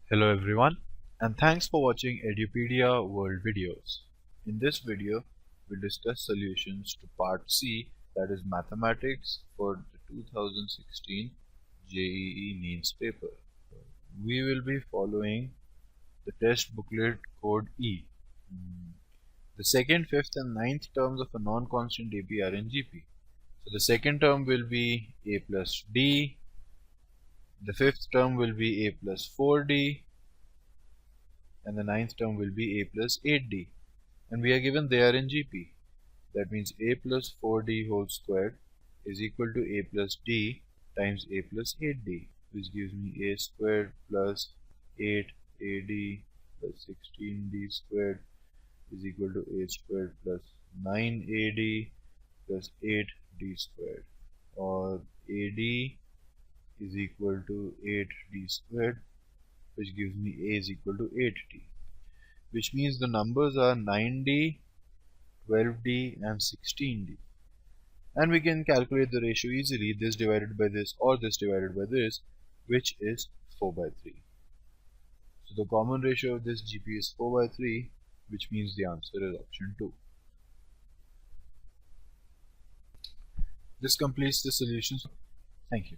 Hello everyone, and thanks for watching Edupedia World Videos. In this video, we'll discuss solutions to Part C, that is Mathematics, for the 2016 JEE Mains paper. We will be following the test booklet code E. The second, fifth and ninth terms of a non-constant AP are in GP. So the second term will be A plus D, the fifth term will be A plus 4D, and the ninth term will be A plus 8D, and we are given they are in GP. That means A plus 4D whole squared is equal to A plus D times A plus 8D, which gives me A squared plus 8AD plus 16D squared is equal to A squared plus 9AD plus 8D squared, or AD is equal to 8D squared, which gives me A is equal to 8D, which means the numbers are 9D, 12D and 16D. And we can calculate the ratio easily, this divided by this or this divided by this, which is 4 by 3. So the common ratio of this GP is 4 by 3, which means the answer is option 2. This completes the solutions. Thank you.